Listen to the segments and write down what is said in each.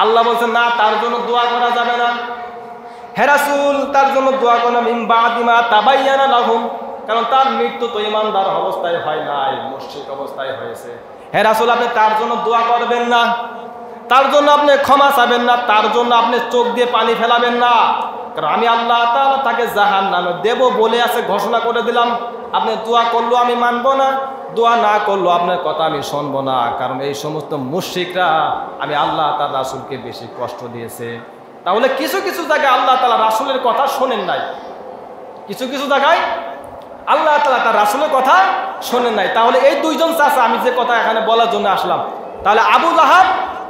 আল্লাহ বলছেন না, তার জন্য দোয়া করা যাবে না। হে রাসূল, তার জন্য দোয়া করো না, মিন বাদি মা তাবায়্যানা লাহুম, কারণ তার মৃত্যু তো ঈমানদার অবস্থায় হয় নাই, মুশরিক অবস্থায় হয়েছে। হে রাসূল, আপনি তার জন্য দোয়া করবেন না, তার জন্য আপনি ক্ষমা চাবেন না, তার জন্য আপনি চোখ দিয়ে পানি ফেলাবেন না, কারণ আমি আল্লাহ তাআলা তাকে জাহান্নামে দেব বলে আছে, ঘোষণা করে দিলাম। আপনি দোয়া করলেও আমি মানব না, দোয়া না করলেও আপনার কথা আমি শুনবো না, কারণ এই সমস্ত মুশরিকরা আমি আল্লাহ তার রাসূলকে বেশি কষ্ট দিয়েছে। তাহলে কিছু কিছু জায়গায় আল্লাহ তাআলা রাসূলের কথা শোনেন নাই, কিছু কিছু জায়গায় আল্লাহ তাআলা তার রাসূলের কথা শোনেন নাই। তাহলে এই দুইজন চাচা, আমি যে কথা এখানে বলার জন্য আসলাম, তাহলে আবু লাহাব,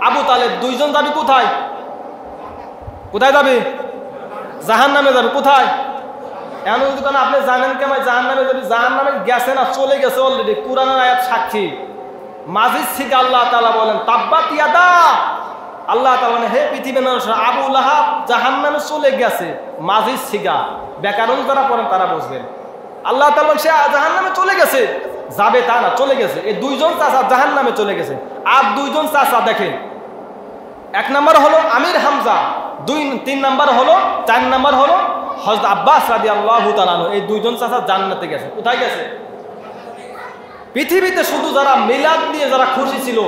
আবু তালেব দুইজন যাবে কোথায়? কোথায় যাবে? জাহান্নামে যাবে। কোথায়? এমন যদি কেন আপনি জানেন কেমন জাহান্নামে যাবে? জাহান্নামে গেছে না, চলে গেছে অলরেডি, কুরআনের আয়াত সাক্ষী। মাজিদ থেকে আল্লাহ তাআলা বলেন তাব্বাত ইয়াদা, আল্লাহ তাআলা বলেন হে পৃথিবীর মানুষ, আবু লাহাব জাহান্নামে চলে গেছে। মাজিদ সিগা, ব্যাকরণ যারা পড়েন তারা বুঝবেন। আল্লাহ তাআলা বলেন সে জাহান্নামে চলে গেছে, যাবে তা না, চলে গেছে। এই দুইজন চাচা জাহান্নামে চলে গেছে। আর দুইজন চাচা দেখেন, এক নাম্বার হলো আমির হামজা, তিন নাম্বার হলো, 4 নাম্বার হলো হযরত আব্বাস রাদিয়াল্লাহু তাআলা আনহু। এই দুইজন চাচা জান্নাতে গেছে। কোথায় গেছে? পৃথিবীতে শুধু যারা মিলাদ নিয়ে যারা খুশি ছিল,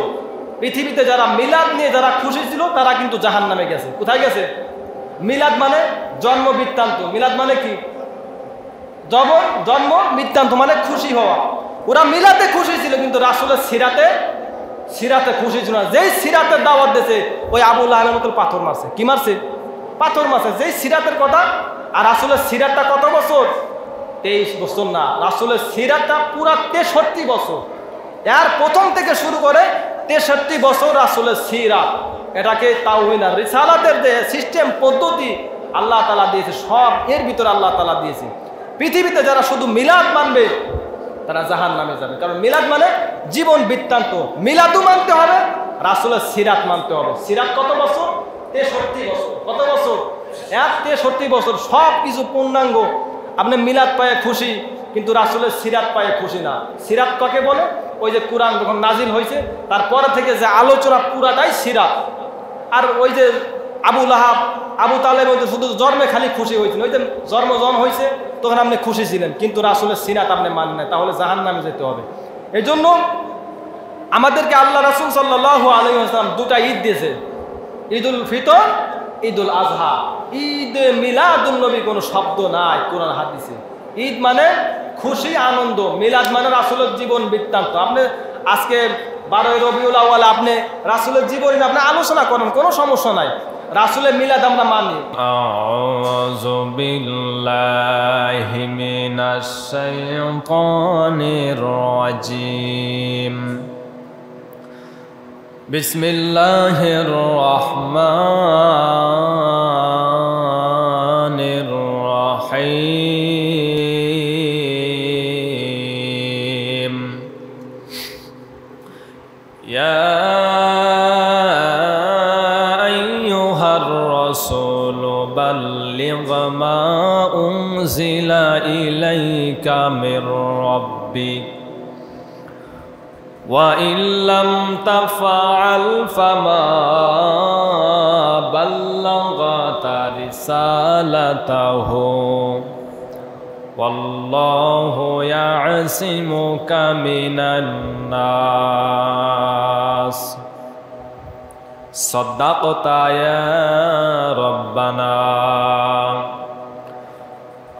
পৃথিবীতে যারা মিলাদ নিয়ে যারা খুশি ছিল, তারা কিন্তু জাহান্নামে গেছে। কোথায় গেছে? মিলাদ মানে জন্ম বৃত্তান্ত। মিলাদ মানে কি? জন্ম বৃত্তান্ত মানে খুশি হওয়া। ওরা মিলাদে খুশি ছিল, কিন্তু রাসূলের সিরাতে খুশি ছিল না। যেই সিরাতের দাওয়াত দিয়েছে, ওই আবু লাহাবের মতো পাথর মারছে। কি মারছে? পাথর মারছে। যেই সিরাতের কথা, আর রাসূলের সিরাতটা কত বছর? 23 বছর না, রাসূলের সিরাতটা পুরা 63 বছর। এর প্রথম থেকে শুরু করে 63 বছর রাসূলের সিরাত। এটাকে তাওহীদ আর রিসালাতের যে সিস্টেম পদ্ধতি আল্লাহ তাআলা দিয়েছে, সব এর ভিতরে আল্লাহ তাআলা দিয়েছে। পৃথিবীতে যারা শুধু মিলাদ মানবে তারা জাহান্নামে যাবে, কারণ মিলাদ মানে জীবন বৃত্তান্ত। মিলাদও মানতে হবে, রাসূলের সিরাত মানতে হবে। সিরাত কত বছর? 63 বছর। কত বছর? 63 বছর। সব কিছু পূর্ণাঙ্গ। আপনি মিলাদ পায়ে খুশি, কিন্তু রাসূলের সিরাত পায়ে খুশি না। সিরাত কাকে বলে? ওই যে কোরআন যখন নাজিল হয়েছে তারপরে থেকে যে আলোচনা, পুরাটাই সিরাত। আর ওই যে আবু লাহাব, আবু তালেব ওই যে শুধু জন্মে খালি খুশি হয়েছেন, ওই যে জন্ম হয়েছে তখন আপনি খুশি ছিলেন, কিন্তু রাসূলের সিরাত আপনি মানেন না, তাহলে জাহান্নামে যেতে হবে। এই জন্য আমাদেরকে আল্লাহ রাসূল সাল্লাল্লাহু আলাইহি ওয়াসাল্লাম 2টা ঈদ দিয়েছে, ঈদুল ফিতর, ঈদুল আজহা। ঈদ মিলাদুন নবী কোনো শব্দ নাই কোরআন হাদিসে। ঈদ মানে খুশি, আনন্দ। মিলাদ মানে রাসূলের জীবন বৃত্তান্ত। আপনি আজকে 12ই রবিউল আউয়াল আপনি রাসূলের জীবন আপনি আলোচনা করেন, কোনো সমস্যা নাই। রাসূলের মিলাদ আমরা মানি। আউযু বিল্লাহি মিনাশ শাইতানির রাজীম। বিসমিল্লাহির রহমানির রহিম। ইয়া بلغ ما أنزل إليك من ربك وإن لم تفعل فما بلغت رسالته والله يعصمك من الناس صدقت يا ربنا.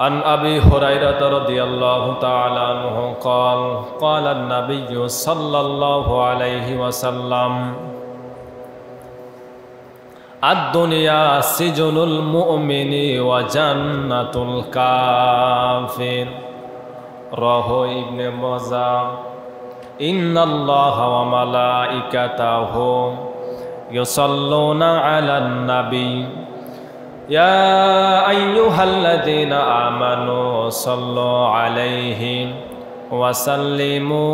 عن أبي هريرة رضي الله تعالى عنه قال قال النبي صلى الله عليه وسلم الدنيا سجن المؤمن وجنة الكافر. رواه ابن ماجه. إن الله وملائكته يصلون على النبي يا أيها الذين آمنوا صلوا عليه وسلموا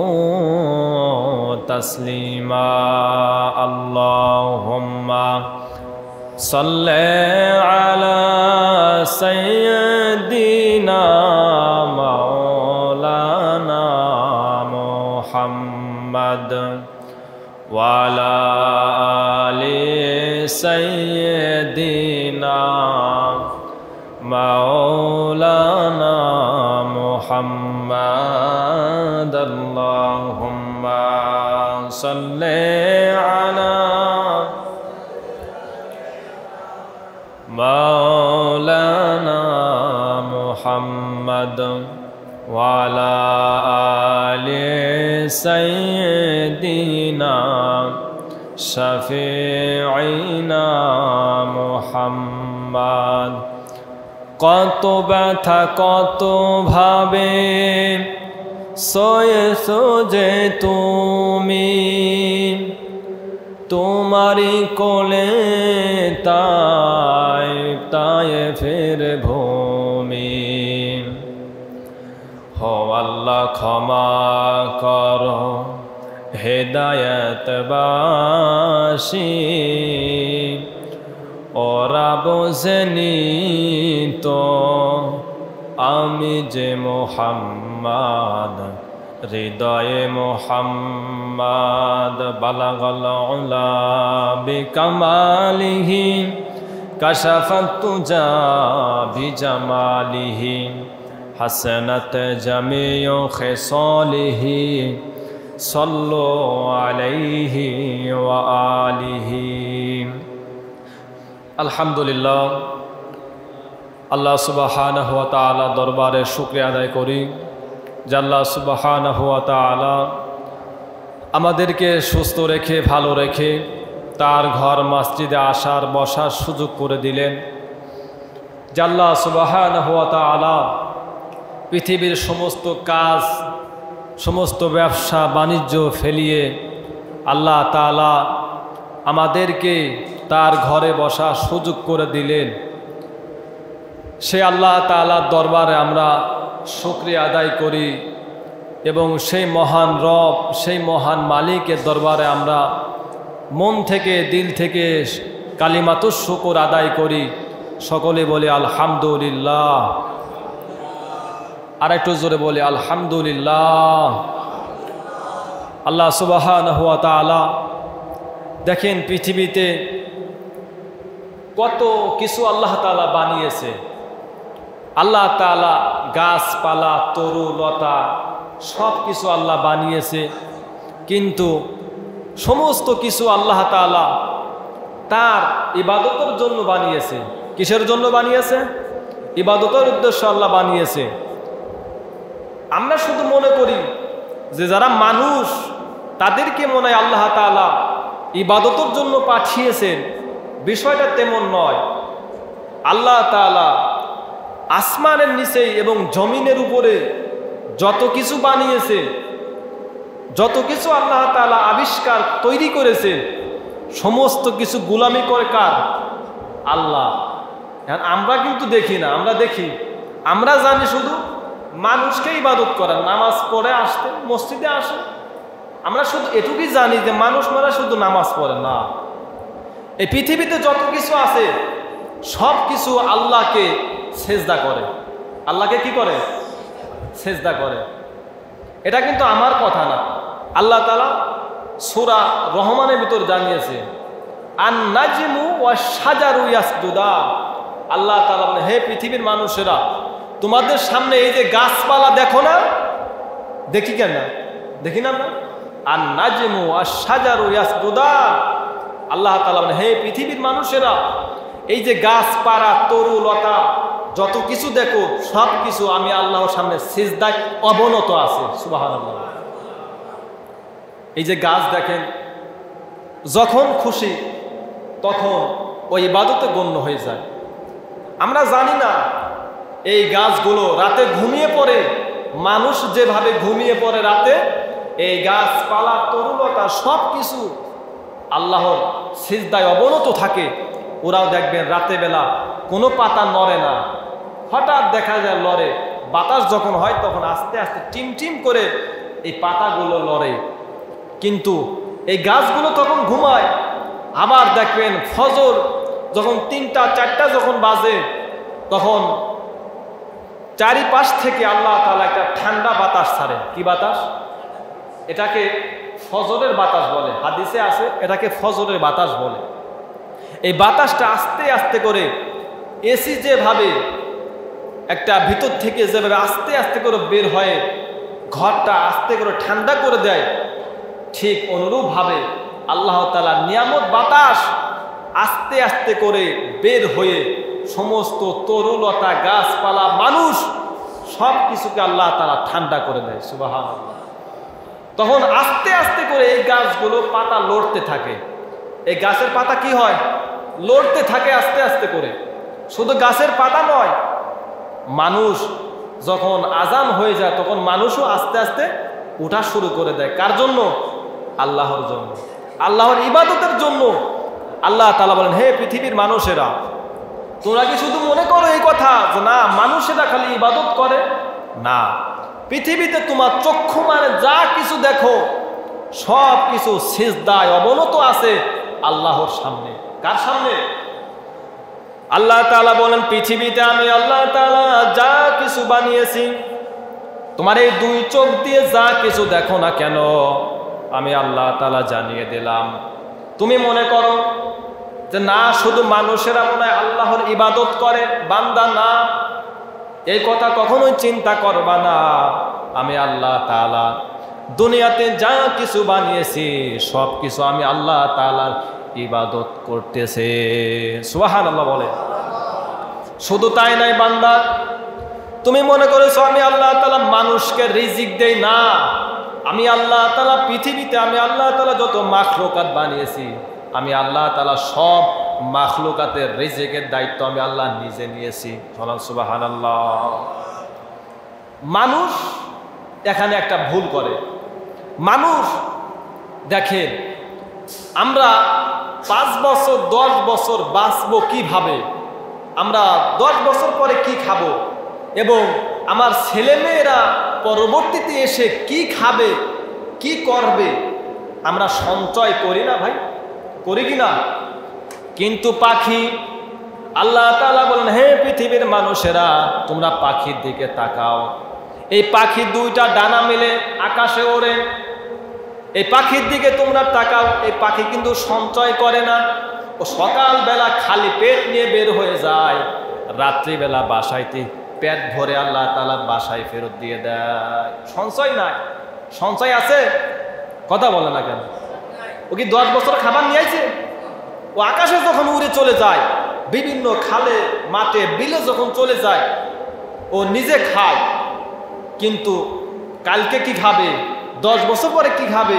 تسليما. اللهم صل على سيدنا مولانا محمد وعلى آل سيدنا مولانا محمد اللهم صل على مولانا محمد وعلى آل سيدنا شفيعنا محمد কত ব্যথা কত ভাবে সয়েছো যে তুমি তোমারি কোলে তাই ফের ভূমি হো আল্লাহ ক্ষমা করো হেদায়েতবাসী ওরা বোঝেনি তো আমি যে মুহাম্মদ হৃদয়ে মুহাম্মদ বালাগাল উলা বিকামালিহি কাশাফাত তুজা বিজামালিহি হাসানাত জামিউ খিসালিহি সাল্লু আলাইহি ওয়া আলিহি। আলহামদুলিল্লাহ, আল্লাহ সুবহানাহু ওয়া তাআলা দরবারে শুকরিয়া আদায় করি যে আল্লাহ সুবহানাহু ওয়া তাআলা আমাদেরকে সুস্থ রেখে ভালো রেখে তার ঘর মসজিদে আসার বসার সুযোগ করে দিলেন। যে আল্লাহ সুবহানাহু ওয়া তাআলা পৃথিবীর সমস্ত কাজ সমস্ত ব্যবসা বাণিজ্য ফেলিয়ে আল্লাহ তাআলা আমাদেরকে তার ঘরে বসার সুযোগ করে দিলেন। সে আল্লাহ তাআলার দরবারে আমরা শুকরিয়া আদায় করি এবং সেই মহান রব সেই মহান মালিকের দরবারে আমরা মন থেকে দিল থেকে কালিমাতুশ শুকর আদায় করি। সকলে বলি আলহামদুলিল্লাহ। আর একটু জোরে বলি আলহামদুলিল্লাহ। আল্লাহ সুবহানাহু ওয়া তাআলা দেখেন পৃথিবীতে কত কিছু আল্লাহ তাআলা বানিয়েছে। আল্লাহ তাআলা গাছপালা তরু লতা সব কিছু আল্লাহ বানিয়েছে, কিন্তু সমস্ত কিছু আল্লাহ তাআলা তার ইবাদতের জন্য বানিয়েছে। কিসের জন্য বানিয়েছে? ইবাদতের উদ্দেশ্যে আল্লাহ বানিয়েছে। আমরা শুধু মনে করি যে যারা মানুষ তাদেরকে মনে হয় আল্লাহ তাআলা ইবাদতের জন্য পাঠিয়েছেন, বিষয়টা তেমন নয়। আল্লাহ তাআলা আসমানের নিচে এবং জমিনের উপরে যত কিছু বানিয়েছে, যত কিছু আল্লাহ তাআলা আবিষ্কার তৈরি করেছে, সমস্ত কিছু গোলামি করে কার? আল্লাহ। আমরা কিন্তু দেখি না, আমরা দেখি, আমরা জানি শুধু মানুষকে ইবাদত করেন, নামাজ পড়ে আসতে মসজিদে আসে। আমরা শুধু এটুকুই জানি যে মানুষ মারা শুধু নামাজ পড়ে না। এই পৃথিবীতে যত কিছু আছে সব কিছু আল্লাহকে সেজদা করে। আল্লাহকে কি করে? সেজদা করে। এটা কিন্তু আমার কথা না, আল্লাহ তাআলা সূরা রহমানের ভিতর জানিয়েছে আন নাজমু ওয়া শাজারু ইয়াসজুদা। আল্লাহ তাআলা বলেন, হে পৃথিবীর মানুষেরা, তোমাদের সামনে এই যে গাছপালা দেখো না, দেখি কেন? দেখি না আমরা? আন নাজমু ওয়া শাজারু ইয়াসজুদা। আল্লাহ তাআলা বলেন, হে পৃথিবীর মানুষেরা, এই যে গাছপালা তরু লতা যত কিছু দেখো সব কিছু আমি আল্লাহর সামনে সিজদায় অবনত আছে। সুবহানাল্লাহ। এই যে গাছ দেখেন, যখন খুশি তখন ওই ইবাদতে গণ্য হয়ে যায়। আমরা জানি না এই গাছগুলো রাতে ঘুমিয়ে পড়ে, মানুষ যেভাবে ঘুমিয়ে পড়ে রাতে, এই গাছপালা তরুলতা সব কিছু আল্লাহর সিজদায় অবনত থাকে। ওরাও দেখবেন রাতে বেলা কোনো পাতা নড়ে না, হঠাৎ দেখা যায় লড়ে। বাতাস যখন হয় তখন আস্তে আস্তে টিম টিম করে এই পাতাগুলো লড়ে, কিন্তু এই গাছগুলো তখন ঘুমায়। আবার দেখবেন ফজর যখন 3টা 4টা যখন বাজে, তখন চারিপাশ থেকে আল্লাহ তাআলা একটা ঠান্ডা বাতাস ছাড়ে। কি বাতাস? এটাকে ফজরের বাতাস বলে, হাদিসে আছে এটাকে ফজরের বাতাস বলে। এই বাতাসটা আস্তে আস্তে করে এসি যেভাবে একটা ভিতর থেকে যেভাবে আস্তে আস্তে করে বের হয়ে ঘরটা আস্তে করে ঠান্ডা করে দেয়, ঠিক অনুরূপভাবে আল্লাহ তাআলার নিয়ামত বাতাস আস্তে আস্তে করে বের হয়ে সমস্ত তরুলতা, গাছপালা, মানুষ সব কিছুকে আল্লাহ তাআলা ঠান্ডা করে দেয়। সুবহানাল্লাহ। তখন আস্তে আস্তে করে এই গাছগুলো পাতা লড়তে থাকে। এই গাছের পাতা কি হয়? লড়তে থাকে আস্তে আস্তে করে। শুধু গাছের পাতা নয়, মানুষ যখন আজান হয়ে যায় তখন মানুষও আস্তে আস্তে উঠা শুরু করে দেয়। কার জন্য? আল্লাহর জন্য, আল্লাহর ইবাদতের জন্য। আল্লাহ তাআলা বলেন, হে পৃথিবীর মানুষেরা, তোমরা কি শুধু মনে করো এই কথা যে না মানুষেরা খালি ইবাদত করে? না, পৃথিবীতে তোমার চক্ষু মানে যা কিছু দেখো সব কিছু সিজদায় অবনত আছে আল্লাহর সামনে। কার সামনে? আল্লাহ তাআলা বলেন, পৃথিবীতে আমি আল্লাহ তাআলা যা কিছু বানিয়েছি, তোমার এই দুই চোখ দিয়ে যা কিছু দেখো না কেন আমি আল্লাহ তাআলা জানিয়ে দিলাম। তুমি মনে করো যে না শুধু মানুষেরা মনে হয় আল্লাহর ইবাদত করে, বান্দা না, এই কথা কখনোই চিন্তা করবা না। আমি আল্লাহ তাআলা দুনিয়াতে যা কিছু বানিয়েছি সব কিছু আমি আল্লাহ তাআলার ইবাদত করতেছে। সুবহানাল্লাহ বলে। শুধু তাই নাই বান্দা, তুমি মনে করেছো আমি আল্লাহ তাআলা মানুষকে রিজিক দেই, না, আমি আল্লাহ তাআলা পৃথিবীতে আমি আল্লাহ তাআলা যত মাখলুকাত বানিয়েছি আমি আল্লাহ তাআলা সব মাখলুকাতের রিজিকের দায়িত্ব আমি আল্লাহ নিজে নিয়েছি। সুবহানাল্লাহ। মানুষ এখানে একটা ভুল করে। মানুষ দেখেন, আমরা 5 বছর 10 বছর বাঁচবো কিভাবে, আমরা 10 বছর পরে কি খাবো, এবং আমার ছেলেমেয়েরা পরবর্তীতে এসে কি খাবে, কি করবে, আমরা সঞ্চয় করি না ভাই? করি কি না? কিন্তু পাখি, আল্লাহ তাআলা বলেন, হে পৃথিবীর মানুষেরা তোমরা পাখির দিকে তাকাও। এই পাখির দুইটা ডানা মিলে আকাশে ওড়ে, এই পাখির দিকে তোমরা তাকাও। এই পাখি কিন্তু সঞ্চয় করে না, ও সকালবেলা খালি পেট নিয়ে বের হয়ে যায়, রাত্রিবেলা বাসাইতে পেট ভরে আল্লাহ তাআলার বাসায় ফেরত দিয়ে দেয়। সঞ্চয় নাই। সঞ্চয় আছে? কথা বলে না কেন? ও কি 10 বছর খাবার নিয়ে আইছে? ও আকাশে যখন উড়ে চলে যায়, বিভিন্ন খালে মাঠে বিলে যখন চলে যায়, ও নিজে খায়, কিন্তু কালকে কি খাবে, 10 বছর পরে কি খাবে,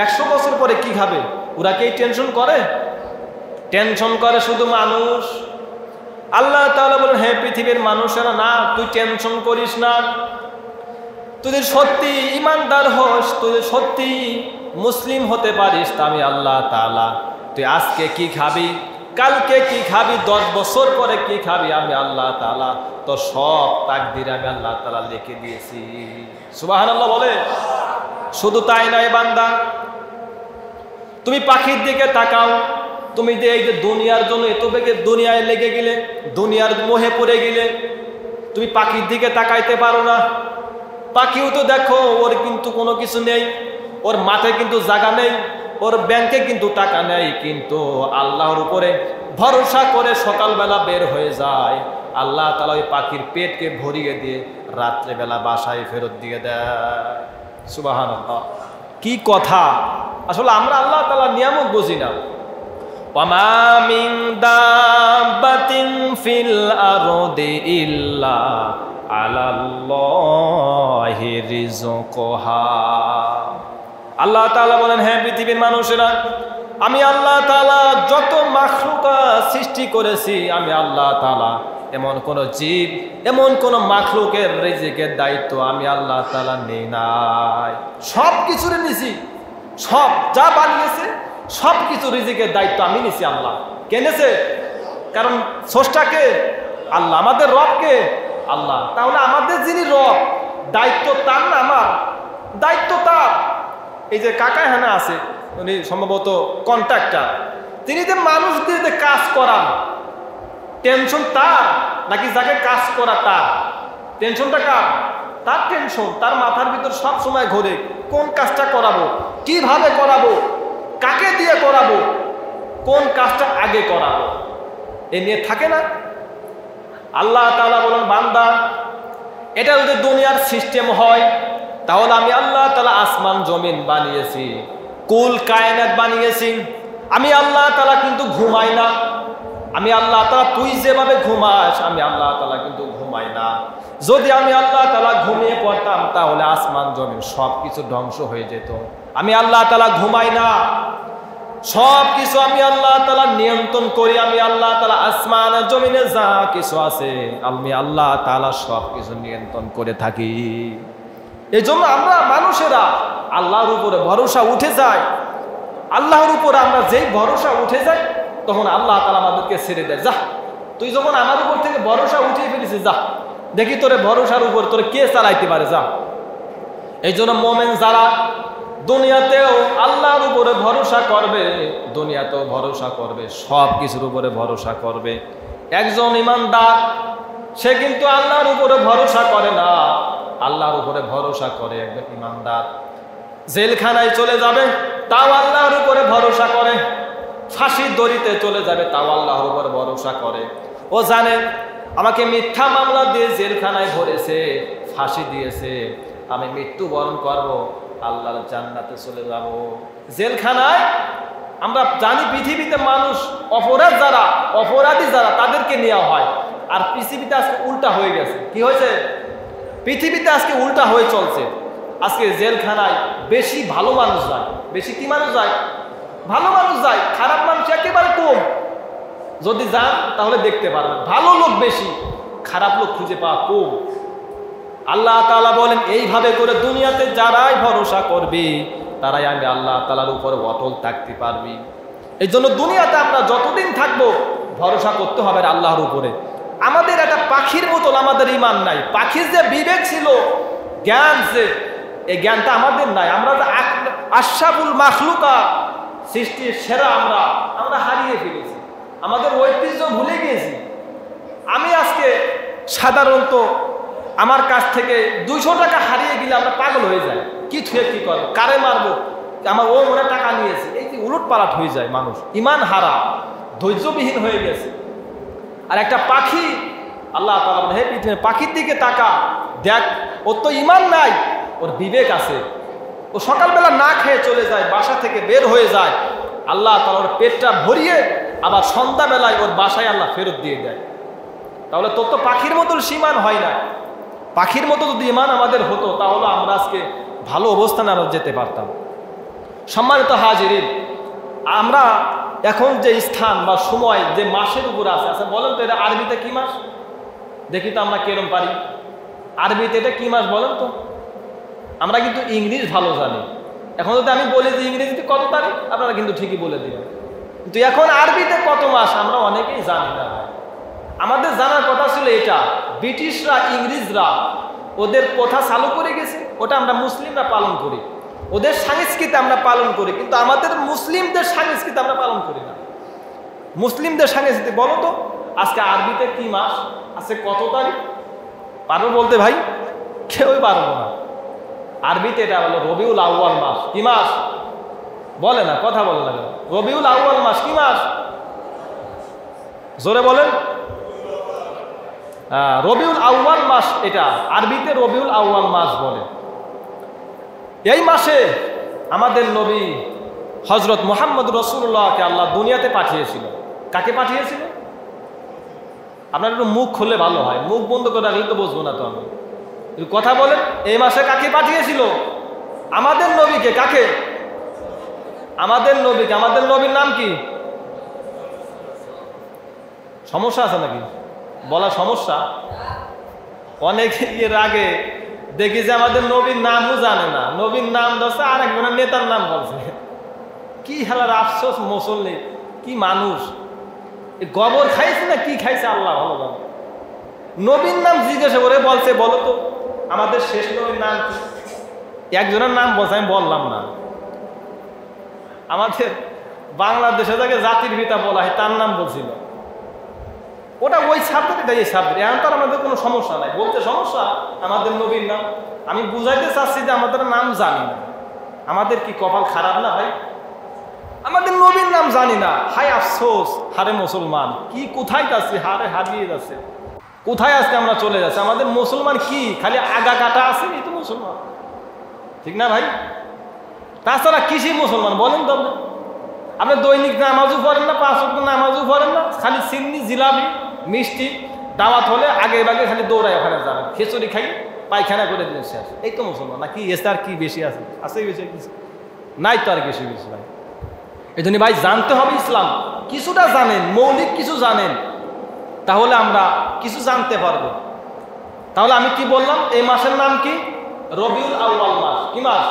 100 বছর পরে কি খাবে, ওরা কি টেনশন করে? টেনশন করে শুধু মানুষ। আল্লাহ তাআলা বলেন, হে পৃথিবীর মানুষেরা, না তুই টেনশন করিস না। তুই সত্যি ইমানদার হস, তুই সত্যি মুসলিম হতে পারিস, তা আমি আল্লাহ তাআলা তুই আজকে কি খাবি, কালকে কি খাবি, 10 বছর পরে কি খাবি, আমি আল্লাহ তাআলা তো সব তাকদীর আমি আল্লাহ তাআলা লিখে দিয়েছি। সুবহানাল্লাহ বলে। শুধু তাই নয় বান্দা, তুমি পাখির দিকে তাকাও। তুমি যে এই যে দুনিয়ার জন্য এত বেগে দুনিয়ায় লেগে গেলে, দুনিয়ার মোহে পড়ে গেলে, তুমি পাখির দিকে তাকাইতে পারো না। পাখিও তো দেখো, ওর কিন্তু কোনো কিছু নেই, ওর মাথায় কিন্তু জায়গা নেই, ওর ব্যাংকে কিন্তু টাকা নেই, কিন্তু আল্লাহর উপরে ভরসা করে সকালবেলা বের হয়ে যায়। আল্লাহ তাআলা ওই পাখির পেটকে ভরিয়ে দিয়ে রাত্রেবেলা বাসায় ফেরত দিয়ে দেয়। সুবহানাল্লাহ। কি কথা! আসলে আমরা আল্লাহ তাআলার নিয়ামত বুঝি না। ওয়ামা মিন দাব্বাতিন ফিল আরদি ইল্লা আলাল্লাহি রিজকুহা। আল্লাহ তাআলা বলেন, হ্যাঁ পৃথিবীর মানুষেরা, আমি আল্লাহ তাআলা যত মাখলুকাত সৃষ্টি করেছি, আমি আল্লাহ তাআলা এমন কোন জীব, এমন কোন মাখলুকের রিজিকের দায়িত্ব আমি আল্লাহ তাআলা নেই নাই। সব কিছুর নিছি, সব যা বানিয়েছে সব কিছু রিজিকের দায়িত্ব আমি নিছি। আল্লাহ কে নিছে? কারণ স্রষ্টাকে আল্লাহ, আমাদের রবকে আল্লাহ। তাহলে আমাদের যিনি রব, দায়িত্ব তার না আমার? দায়িত্ব তার। এই যে কাকা এখানে আছে, উনি সম্ভবত কন্ট্রাক্টর, তিনি যে মানুষ দিয়ে যে কাজ করান, টেনশন তার নাকি যাকে কাজ করা তার? টেনশনটা কার? তার টেনশন। তার মাথার ভিতর সব সময় ঘোরে কোন কাজটা করাবো, কিভাবে করাবো, কাকে দিয়ে করাবো। কোন কাজটা আগে করাবো এ নিয়ে থাকে না। আল্লাহ তাআলা বলেন, বান্দা এটা যদি দুনিয়ার সিস্টেম হয় তাহলে আমি আল্লাহ তাআলা আসমান জমিন বানিয়েছি, কুল কায়নাত বানিয়েছি। আমি আল্লাহ তাআলা কিন্তু ঘুমাই না। আমি আল্লাহ তাআলা, তুই যেভাবে ঘুমাস আমি আল্লাহ তাআলা কিন্তু ঘুমাই না। যদি আমি আল্লাহ তাআলা ঘুমিয়ে পড়তাম তাহলে আসমান জমিন সব কিছু ধ্বংস হয়ে যেত। আমি আল্লাহ তাআলা ঘুমাই না, সব কিছু আমি আল্লাহ তাআলা নিয়ন্ত্রণ করি। আমি আল্লাহ তাআলা আসমান আর জমিনে যা কিছু আছে আমি আল্লাহ তাআলা সব কিছু নিয়ন্ত্রণ করে থাকি। এই জন্য আমরা মানুষেরা আল্লাহর উপরে ভরসা উঠে যায়। আল্লাহর উপরে আমরা যেই ভরসা উঠে যাই তখন আল্লাহ তাআলা আমাদেরকে ছেড়ে দেয়। যা, তুই যখন আমার উপর থেকে ভরসা উঠিয়ে ফেলেছিস, যা দেখি তোরে ভরসার উপর তোরে কে চালাইতে পারে, যা। এই জন্য মোমেন যারা দুনিয়াতেও আল্লাহর উপরে ভরসা করবে, দুনিয়াতেও ভরসা করবে, সব কিছুর উপরে ভরসা করবে। একজন ইমানদার সে কিন্তু আল্লাহর উপরে ভরসা করে না, আল্লাহর উপরে ভরসা করে একজন ইমানদার। জেলখানায় চলে যাবে তাও আল্লাহর উপরে ভরসা করে, ফাঁসির দড়িতে চলে যাবে তাও আল্লাহর উপরে ভরসা করে। ও জানে আমাকে মিথ্যা মামলা দিয়ে জেলখানায় ভরেছে, ফাঁসি দিয়েছে, আমি মৃত্যুবরণ করব, আল্লাহর জান্নাতে চলে যাব। জেলখানায় আমরা জানি পৃথিবীতে মানুষ অপরাধী যারা তাদেরকে নেওয়া হয়, আর পৃথিবীতে আজকে উল্টা হয়ে গেছে। কি হয়েছে? পৃথিবীতে আজকে উল্টা হয়ে চলছে। আজকে জেলখানায় বেশি ভালো মানুষ যায়। বেশি কি মানুষ যায়? ভালো মানুষ যায়, খারাপ মানুষ একেবারে কম। যদি যান তাহলে দেখতে পারবেন ভালো লোক বেশি, খারাপ লোক খুঁজে পাওয়া কম। আল্লাহ তাআলা বলেন, এইভাবে করে দুনিয়াতে যারাই ভরসা করবি তারাই আমি আল্লাহ তাআলার উপরে অটল থাকতে পারবি। এই জন্য দুনিয়াতে আমরা যতদিন থাকবো ভরসা করতে হবে আল্লাহর উপরে। আমাদের একটা পাখির মতন আমাদের ঈমান নাই। পাখির যে বিবেক ছিল, জ্ঞান, যে এই জ্ঞানটা আমাদের নাই। আমরা যে আশরাফুল মাখলুকা, সৃষ্টির সেরা, আমরা হারিয়ে ফেলেছি, আমাদের ঐতিহ্য ভুলে গিয়েছি। আমি আজকে সাধারণত আমার কাছ থেকে 200 টাকা হারিয়ে গেলে আমরা পাগল হয়ে যাই, কি থুয়ে কি করবো, কারে মারবো, আমার ও মনে টাকা নিয়েছে, এই যে উলট পালাট হয়ে যায় মানুষ, ইমান হারা, ধৈর্যবিহীন হয়ে গেছে। আর একটা পাখি, আল্লাহ তাআলা বলেন, হে পৃথিবীর পাখির দিকে তাকা, দেখ ওর তো ইমান নাই, ওর বিবেক আছে। ও সকালবেলা না খেয়ে চলে যায়, বাসা থেকে বের হয়ে যায়, আল্লাহ তাআলা ওর পেটটা ভরিয়ে আবার সন্ধ্যাবেলায় ওর বাসায় আল্লাহ ফেরত দিয়ে দেয়। তাহলে তোর তো পাখির মতো সীমান হয় না। পাখির মতো যদি ইমান আমাদের হতো তাহলে আমরা আজকে ভালো অবস্থানে আরো যেতে পারতাম। সম্মানিত হাজিরিন, আমরা এখন যে স্থান বা সময় যে মাসের উপরে আছে, আচ্ছা বলেন তো এটা আরবিতে কি মাস? দেখি তো আমরা কেরম পারি। আরবিতে এটা কি মাস বলেন তো? আমরা কিন্তু ইংলিশ ভালো জানি। এখন যদি আমি বলি যে ইংরেজিতে কত তারিখ, আপনারা কিন্তু ঠিকই বলে দিবেন, কিন্তু এখন আরবিতে কত মাস আমরা অনেকেই জানি না। আমাদের জানার কথা ছিল এটা, ব্রিটিশরা, ইংরেজরা ওদের কথা চালু করে গেছে, ওটা আমরা মুসলিমরা পালন করি, ওদের সংস্কৃতি আমরা পালন করি, কিন্তু আমাদের মুসলিমদের সংস্কৃতি আমরা পালন করি না। মুসলিমদের সংস্কৃতি বলো তো, আজকে আরবিতে কি মাস আছে, কত তারিখ পারবো বলতে? ভাই কেউই পারবো না। আরবিতে এটা হলো রবিউল আউয়াল মাস। কি মাস বলে না, কথা বলে না। রবিউল আউয়াল মাস কি মাস? জোরে বলেন। রবিউল আউয়াল মাস, এটা আরবিতে রবিউল আউয়াল মাস বলে। এই মাসে আমাদের নবী হযরত মুহাম্মদ রাসূলুল্লাহকে আল্লাহ দুনিয়াতে পাঠিয়েছিল। কাকে পাঠিয়েছিল? আপনার একটু মুখ খুললে ভালো হয়, মুখ বন্ধ করে রাখলে তো বুঝবো না তো আমি। কথা বলেন, এই মাসে কাকে পাঠিয়েছিল? আমাদের নবীকে। কাকে? আমাদের নবীকে। আমাদের নবীর নাম কি? সমস্যা আছে নাকি বলা? সমস্যা অনেকে এর আগে দেখি যে আমাদের নবীর নামও জানে না, নবীর নাম ধরছে আর একজনের নেতার নাম বলছে। কি হেলার আফসোস মুসল্লি, কি মানুষ, গোবর খাইছে না কি খাইছে আল্লাহ ভালো জানে। নবীর নাম জিজ্ঞাসা করে বলছে, বলো তো আমাদের শেষ নবীর নাম কি? একজনের নাম বলছে, আমি বললাম না। আমাদের বাংলাদেশে যাকে জাতির পিতা বলা হয় তার নাম বলছিল। ওটা ওই সাবজেক্ট, এই সাবজেক্ট। এখন তার আমাদের কোনো সমস্যা নাই, বলতে সমস্যা আমাদের নবীর নাম। আমি বুঝাইতে চাচ্ছি যে আমাদের নাম জানি না। আমাদের কি কপাল খারাপ না ভাই? আমাদের নবীর নাম জানি না। হায় আফসোস, হারে মুসলমান কি কোথায় যাচ্ছে, হারে হারিয়ে যাচ্ছে, কোথায় আজকে আমরা চলে যাচ্ছি। আমাদের মুসলমান কি খালি আগা কাটা আছে, এই তো মুসলমান, ঠিক না ভাই? তাছাড়া কিসি মুসলমান বলেন তো আপনি? আপনি দৈনিক নামাজও পড়েন না, 5 ওয়াক্ত নামাজও পড়েন না, খালি চিন্নি জিলাপি মিষ্টি দাওয়াত হলে আগে বাগে খালি দৌড়ায় ওখানে যাবেন, খিচুড়ি খাই পায়খানা করে দিলেন শেষ। এই তো মুসলমান, না কি এসে আর কি বেশি আছে? আছে বেশি কিছু নাই তো আর বেশি বেশি ভাই। এই জন্য ভাই জানতে হবে ইসলাম, কিছুটা জানেন, মৌলিক কিছু জানেন, তাহলে আমরা কিছু জানতে পারবো। তাহলে আমি কি বললাম, এই মাসের নাম কি? রবিউল আউয়াল মাস। কি মাস?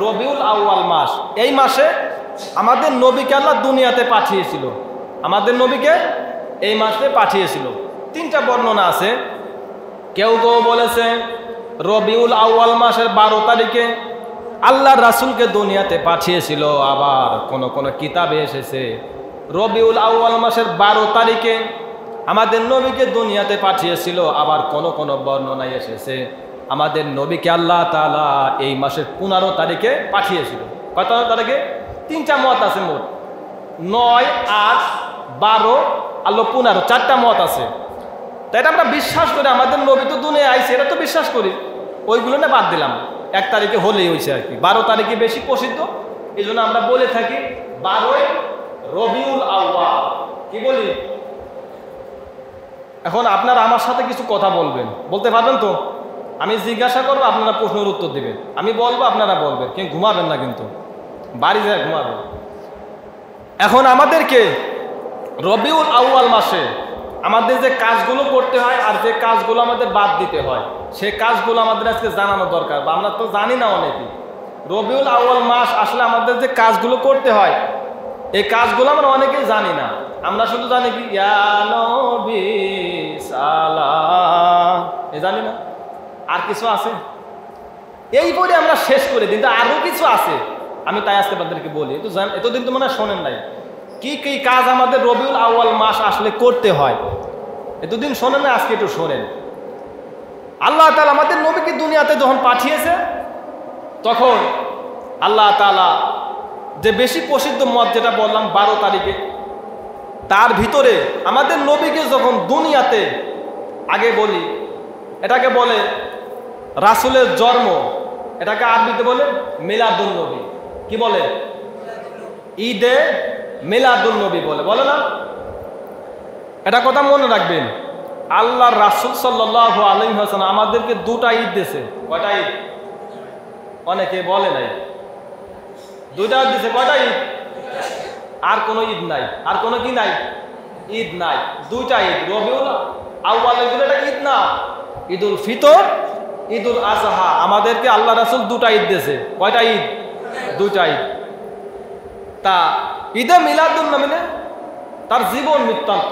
রবিউল আউয়াল মাস। এই মাসে আমাদের নবীকে আল্লাহ দুনিয়াতে পাঠিয়েছিল, আমাদের নবীকে এই মাসে পাঠিয়েছিল। 3টা বর্ণনা আছে। কেউ কেউ বলেছে রবিউল আউয়াল মাসের 12 তারিখে আল্লাহর রাসূলকে দুনিয়াতে পাঠিয়েছিল। আবার কোন কোন কিতাবে এসেছে রবিউল আউয়াল মাসের 12 তারিখে আমাদের নবীকে দুনিয়াতে পাঠিয়েছিল। আবার কোন কোন বর্ণনায় এসেছে আমাদের নবীকে আল্লাহ তাআলা এই মাসের 15 তারিখে পাঠিয়েছিল। কত তারিখে? 3টা মত আছে মোট, 9, 8, 12 আর 15, 4টা মত আছে। তাই এটা আমরা বিশ্বাস করি, আমাদের নবী তো দুনিয়ায় আইছে, এটা তো বিশ্বাস করি। ওইগুলো না বাদ দিলাম, 1 তারিখে হলেই হয়েছে আর কি। 12 তারিখে বেশি প্রসিদ্ধ, এই জন্য আমরা বলে থাকি 12ই রবিউল আউয়াল। কি বলি? এখন আপনারা আমার সাথে কিছু কথা বলবেন, বলতে পারবেন তো? আমি জিজ্ঞাসা করবো, আপনারা প্রশ্নের উত্তর দিবেন, আমি বলবো, আপনারা বলবেন। কেউ ঘুমাবেন না কিন্তু, বাড়ি যায় ঘুমাবেন। এখন আমাদেরকে রবিউল আউয়াল মাসে আমাদের যে কাজগুলো করতে হয় আর যে কাজগুলো আমাদের বাদ দিতে হয়, সে কাজগুলো আমাদের আজকে জানানো দরকার, বা আমরা তো জানি না অনেকেই। রবিউল আউয়াল মাস আসলে আমাদের যে কাজগুলো করতে হয়, এই কাজগুলো আমরা অনেকেই জানি না। আমরা শুধু জানি কি ইয়া নবী সালাম, এ জানি না। আর কিছু আছে এই বলে আমরা শেষ করে দিই, কিন্তু আরো কিছু আছে, আমি তাই আজকে আপনাদেরকে বলি। এতদিন তো মনে হয় শোনেন নাই কি কি কাজ আমাদের রবিউল আউয়াল মাস আসলে করতে হয়, এতদিন শোনেন না, আজকে একটু শোনেন। আল্লাহ তাআলা আমাদের নবীকে দুনিয়াতে যখন পাঠিয়েছে, তখন আল্লাহ তাআলা যে বেশি প্রসিদ্ধ মত যেটা বললাম 12 তারিখে, তার ভিতরে আমাদের নবীকে যখন দুনিয়াতে, আগে বলি এটাকে বলে রাসূলের জন্ম, এটাকে আরবিতে বলে মিলাদুন নবী। কি বলে? ঈদে মিলাদুন নবী বলে, বলে না? এটা কথা মনে রাখবেন। আল্লাহর রাসূল সাল্লাল্লাহু আলাইহি ওয়াসাল্লাম আমাদেরকে 2টা ঈদ দিয়েছে। কয়টা ঈদ? অনেকে বলে নাই, 2টা ঈদ দিয়েছে। কয়টা ঈদ? আর কোনো ঈদ নাই, আর কোনো কি নাই? ঈদ নাই, 2টা ঈদ। রবিউল আউয়াল এগুলো এটা ঈদ না, ঈদুল ফিতর, ঈদুল আজহা। আমাদেরকে আল্লাহ রাসূল 2টা ঈদ দিয়েছে। কয়টা ঈদ? 2টা ঈদ। তা ঈদে মিলাদুন নবী তার জীবন বৃত্তান্ত,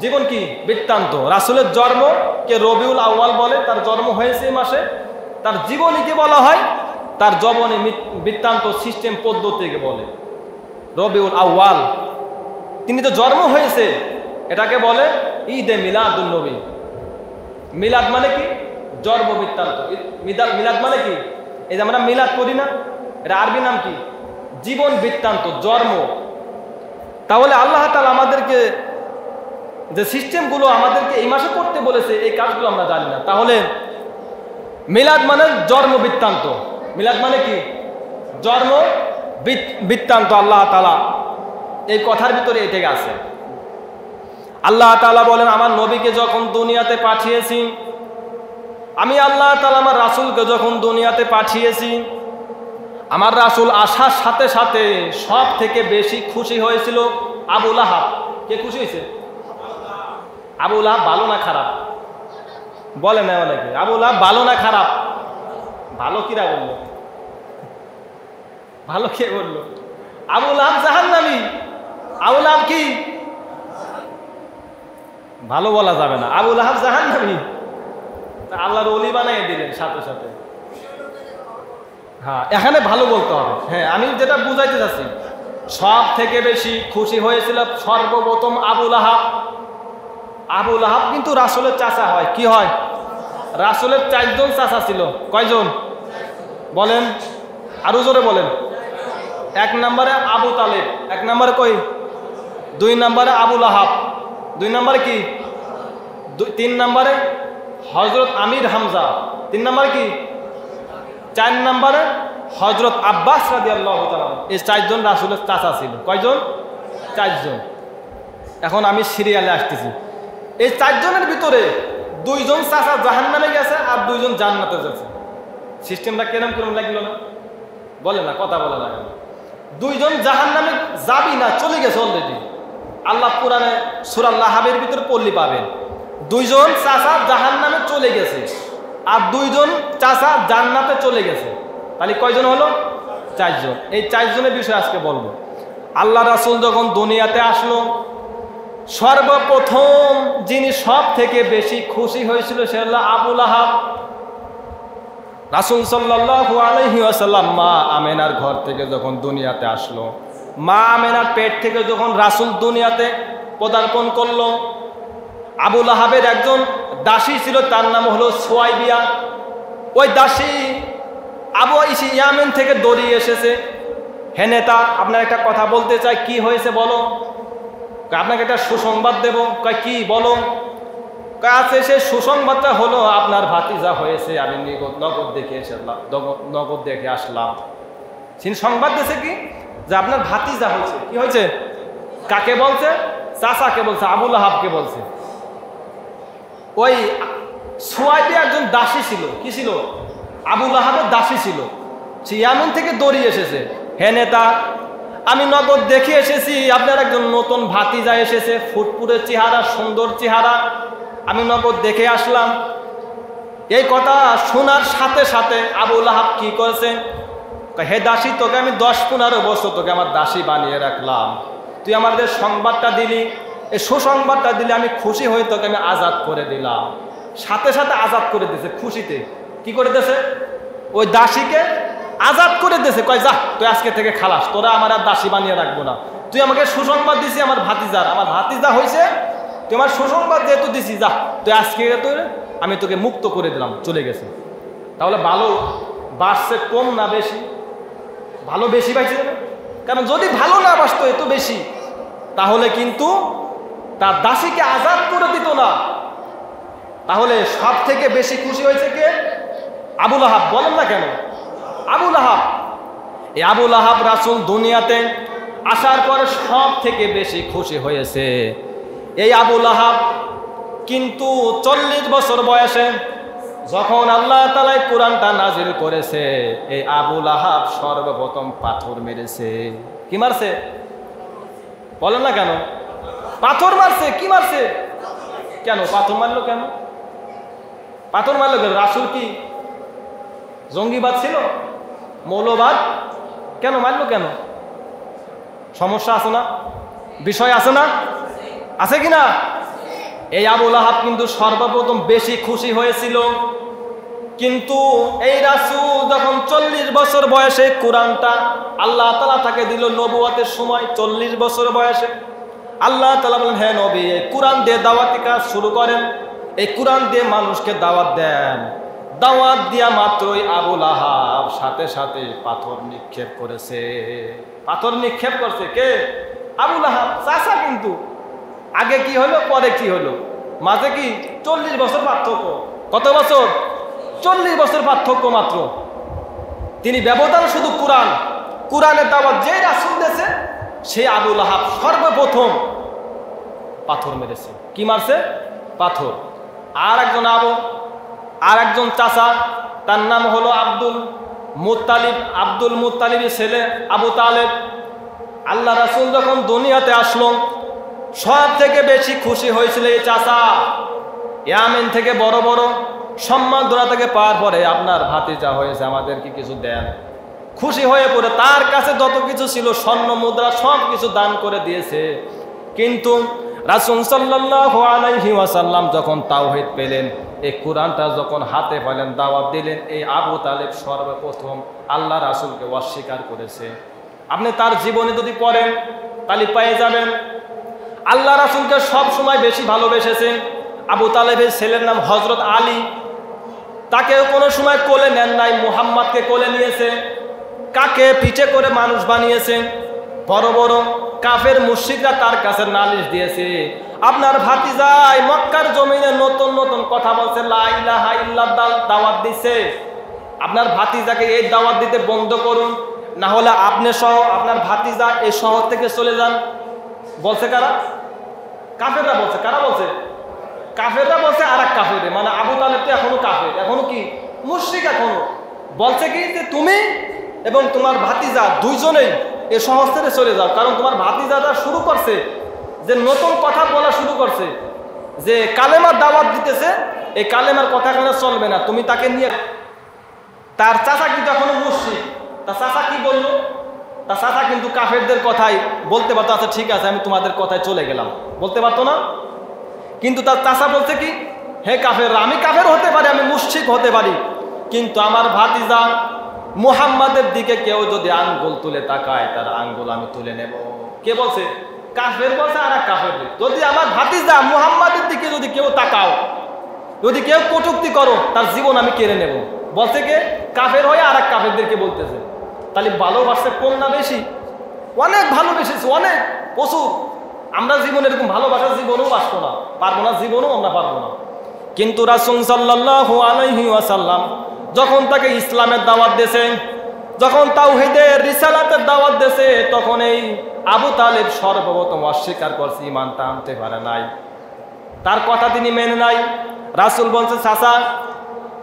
জীবন কি বৃত্তান্ত। রাসূলের জন্ম কে রবিউল আউয়াল বলে, তার জন্ম হয়েছে এই মাসে। তার জীবনীকে বলা হয়, তার জীবনী বৃত্তান্ত সিস্টেম পদ্ধতিকে বলে রবিউল আউয়াল। তিনি তো জন্ম হয়েছে, এটাকে বলে ঈদে মিলাদুন নবী। মিলাদ মানে কি? জন্ম বৃত্তান্ত। মিলাদ মানে কি? এই যে আমরা মিলাদ করি না, এটা আরবি নাম কি? জীবন বৃত্তান্ত, জন্ম। তাহলে আল্লাহ তাআলা আমাদেরকে যে সিস্টেমগুলো আমাদেরকে এই মাসে করতে বলেছে, এই কাজগুলো আমরা জানি না। তাহলে মিলাদ মানে জন্ম বৃত্তান্ত। মিলাদ মানে কি? জন্ম বৃত্তান্ত। আল্লাহ তাআলা এই কথার ভিতরে এটাই আছে। আল্লাহ তাআলা বলেন, আমার নবীকে যখন দুনিয়াতে পাঠিয়েছি, আমি আল্লাহ তাআলা আমার রাসূলকে যখন দুনিয়াতে পাঠিয়েছি, আমার রাসূল আসার সাথে সাথে সব থেকে বেশি খুশি হয়েছিল আবু লাহাব। কে খুশি হয়েছে? আবু লাহাব ভালো না খারাপ? বলে না অনেকে। আবু লাহাব ভালো না খারাপ? ভালো কিরা বললো? ভালো কে বললো? আবু লাহাব জাহান্নামী। আবু লাহাব কি? ভালো বলা যাবে না, আবু লাহাব জাহান্নামী। আল্লাহর ওলি বানিয়ে দিলেন সাথে সাথে। হ্যাঁ, এখানে ভালো বলতে হবে। হ্যাঁ, আমি যেটা বুঝাইতে চাচ্ছি, সব থেকে বেশি খুশি হয়েছিল সর্বপ্রথম আবু লাহাব। আবু লাহাব কিন্তু রাসূলের চাচা হয়। কি হয়? রাসূলের 4 জন চাচা ছিল। কয়জন বলেন? আরো জোরে বলেন। এক নম্বরে আবু তালেব, এক নম্বরে কই, 2 নম্বরে আবু লাহাব, 2 নম্বরে কি, 3 নম্বরে হযরত আমির হামজা, 3 নম্বরে কি, 4 নম্বরে হযরত আব্বাস রাদিয়াল্লাহু তাআলা। এই 4 জন রাসূলের চাচা ছিল। কয়জন? 4 জন। এখন আমি সিরিয়ালে আসতেছি। এই 4 জনের ভিতরে 2 জন চাচা জাহান্নামে গেছে আর 2 জন জান্নাতে গেছে। সিস্টেমটা কেরম লাগলো না? বলে না, কথা বলে না। 2 জন জাহান্নামে যাবি না, চলে গেছে অলরেডি। আল্লাহ কোরআনে সূরা লাহাবের ভিতরে পড়লি পাবেন 2 জন চাচা জাহান্নামে চলে গেছে আর 2 জন চাচা জান্নাতে চলে গেছে। তাহলে কয়জন হলো? 4 জন। এই 4 জনের বিষয়ে আজকে বলবো। আল্লাহ রাসূল যখন দুনিয়াতে আসলো, সর্বপ্রথম যিনি সব থেকে বেশি খুশি হয়েছিল সে হলো আবু লাহাব। রাসূল সাল্লাল্লাহু আলাইহি ওয়াসাল্লাম মা আমেনার ঘর থেকে যখন দুনিয়াতে আসলো, মা আমেনার পেট থেকে যখন রাসূল দুনিয়াতে পদার্পণ করলো, আবু লাহাবের একজন দাসী ছিল, তার নাম হলো সুয়াইবিয়া। ওই দাসী আবু ইয়ামেন থেকে দৌড়িয়ে এসেছে। হে নেতা, আপনার একটা কথা বলতে চাই। কি হয়েছে বলো? আপনাকে একটা সুসংবাদ দেব। কয় কি বলো? আছে সে সুসংবাদটা হলো আপনার ভাতিজা হয়েছে, আমি নগদ দেখে আসলাম। তিনি সংবাদ দিয়েছে কি যে আপনার ভাতিজা হয়েছে। কি হয়েছে? কাকে বলছে? চাচাকে বলছে, আবু লাহাবকে বলছে। ওই সুয়াইবি একজন দাসী ছিল। কি ছিল? আবু লাহাবের দাসী ছিল। সে ইয়ামেন থেকে দৌড়িয়ে এসেছে। হে নেতা, আমি নগদ দেখে এসেছি আপনার একজন নতুন ভাতিজা এসেছে, ফুটফুটের চেহারা, সুন্দর চেহারা, আমি নগদ দেখে আসলাম। এই কথা শোনার সাথে সাথে আবু লাহাব কি করেছে? হে দাসী, তোকে আমি 10-15 বছর তোকে আমার দাসী বানিয়ে রাখলাম, তুই আমাদের সংবাদটা দিলি, এই সুসংবাদটা দিলে আমি খুশি হয়ে তোকে আমি আজাদ করে দিলাম। সাথে সাথে আজাদ করে দিয়েছে খুশিতে। কি করে দিয়েছে? ওই দাসীকে আজাদ করে দিয়েছে। কয় যা, তুই আজকে থেকে খালাস, তোরা আমার আর দাসী বানিয়ে রাখবো না। তুই আমাকে সুসংবাদ দিছি আমার ভাতিজা হয়েছে, তুই আমার সুসংবাদ যেহেতু দিছি, যা তুই আজকে আমি তোকে মুক্ত করে দিলাম। চলে গেছে। তাহলে ভালো বাসছে কম না বেশি? ভালো বেশি পাইছে না? কারণ যদি ভালো না বাসতো এত বেশি, তাহলে কিন্তু তার দাসীকে আজাদ করে দিত না। তাহলে সব থেকে বেশি খুশি হয়েছে কে? আবু লাহাব। বলেন না কেন? আবু লাহাব। এই আবু লাহাব রাসূল দুনিয়াতে আসার পরে সব থেকে বেশি খুশি হয়েছে। এই আবু লাহাব কিন্তু 40 বছর বয়সে যখন আল্লাহ তাআলা কোরআনটা নাজিল করেছে, এই আবু লাহাব সর্বপ্রথম পাথর মেরেছে। কি মারছে? বলেন না কেন? পাথর মারছে। কি মারছে? কেন পাথর মারলো? কেন পাথর মারলো? কেন? রাসূল কি জঙ্গিবাদ ছিল? মৌলবাদ? কেন মারলো? কেন? সমস্যা আছে না? বিষয় আছে না? আছে কিনা? এই আবু লাহাব কিন্তু সর্বপ্রথম বেশি খুশি হয়েছিল। কিন্তু এই রাসূল যখন 40 বছর বয়সে কোরআনটা আল্লাহ তাআলা তাকে দিল নবুয়তের সময়, 40 বছর বয়সে আল্লাহ তাআলা বলেন, হ্যাঁ নবী, এই কোরআন দিয়ে দাওয়াতি কাজ শুরু করেন, এই কোরআন দিয়ে মানুষকে দাওয়াত দেন। দাওয়াত দিয়া মাত্রই আবু লাহাব সাথে সাথে পাথর নিক্ষেপ করেছে। পাথর নিক্ষেপ করছে কে? আবু লাহাব, চাচা। কিন্তু আগে কি হলো, পরে কি হলো, মাঝে কি 40 বছর পার্থক্য। কত বছর? 40 বছর পার্থক্য মাত্র। তিনি ব্যবধান শুধু কোরআনের দাওয়াত যে রাসূল দিয়েছে, সেই আবু লাহাব সর্বপ্রথম পাথর মেরেছে। কি মারছে? পাথর। আর একজন চাচা, তার নাম হলো আব্দুল মুত্তালিবের ছেলে আবু তালেব। আল্লাহ রাসূল যখন দুনিয়াতে আসলো, সব থেকে বেশি খুশি হয়েছিল এই চাচা। ইয়ামেন থেকে বড় বড় সম্মান দোয়া থেকে পাওয়ার পরে আপনার ভাতিজা হয়েছে, আমাদেরকে কিছু দেন। খুশি হয়ে পড়ে তার কাছে যত কিছু ছিল স্বর্ণ মুদ্রা সব কিছু দান করে দিয়েছে। কিন্তু রাসূল সাল্লাল্লাহু আলাইহি ওয়াসাল্লাম যখন তাওহীদ পেলেন, এই কোরআনটা যখন হাতে পেলেন, দাওয়াত দিলেন, এই আবু তালেব সর্বপ্রথম আল্লাহ রাসূলকে অস্বীকার করেছে। আপনি তার জীবনে যদি পড়েন তাহলে পেয়ে যাবেন আল্লাহ রাসূলকে সব সময় বেশি ভালোবেসেছে। আবু তালেবের ছেলের নাম হযরত আলী, তাকেও কোনো সময় কোলে নেন নাই, মুহাম্মদকে কোলে নিয়েছে। কাকে পিঠে করে মানুষ বানিয়েছে? বড় বড় কাফের মুশরিকরা তার কাছে নালিশ দিয়েছে, আপনার ভাতিজাই মক্কার জমিনে নতুন নতুন কথা বলছে, লা ইলাহা ইল্লাল্লাহ দাওয়াত দিচ্ছে, আপনার ভাতিজাকে এই দাওয়াত দিতে বন্ধ করুন, না হলে আপনি সহ আপনার ভাতিজা এই শহর থেকে চলে যান। বলছে কারা? কাফেররা বলছে। কারা বলছে? কাফেররা বলছে। আর এক কাফের, মানে আবু তালেব তো এখনো কাফের, এখনো কি মুশরিক, এখনো বলছে কি যে তুমি এবং তোমার ভাতিজা দুইজনেই এ শহর থেকে চলে যাও, কারণ তোমার ভাতিজাটা শুরু করছে যে নতুন কথা বলা শুরু করছে, যে কালেমার দাওয়াত দিতেছে, এই কালেমার কথা এখানে চলবে না, তুমি তাকে নিয়ে। তার চাচা কিন্তু এখনো মুশরিক। তার চাচা কি বললো? তার চাচা কিন্তু কাফেরদের কথাই বলতে পারতো, আচ্ছা ঠিক আছে আমি তোমাদের কথায় চলে গেলাম, বলতে পারতো না। কিন্তু তার চাচা বলছে কি, হে কাফেররা, আমি কাফের হতে পারি, আমি মুশরিক হতে পারি, কিন্তু আমার ভাতিজা মুহাম্মাদের দিকে কেউ যদি আঙ্গুল তুলে তাকায়, তার আঙ্গুল আমি তুলে নেব। কে বলছে? কাফের বলছে। আর এক কাফের, যদি আমার ভাতিজা মুহাম্মাদের দিকে যদি কেউ তাকাও, যদি কেউ কটূক্তি করো, তার জীবন আমি কেড়ে নেব। বলছে কে? কাফের হয়ে আর এক কাফেরদেরকে বলতেছে। তাহলে ভালোবাসছে কোন না বেশি? অনেক ভালোবেসেছে, অনেক প্রচুর। আমরা জীবনে এরকম ভালোবাসার জীবনও বাসবো না, পারবো না, জীবনও আমরা পারবো না। কিন্তু রাসূল সাল্লাল্লাহু আলাইহি ওয়াসাল্লাম যখন তাকে ইসলামের দাওয়াত দিয়েছে, যখন তাওহীদের রিসালাতের দাওয়াত দিয়েছে, তখন এই আবু তালেব সর্বপ্রথম অস্বীকার করছে, ঈমানটা আনতে পারে নাই, তার কথা তিনি মেনে নাই। রাসূল বলছে, চাচা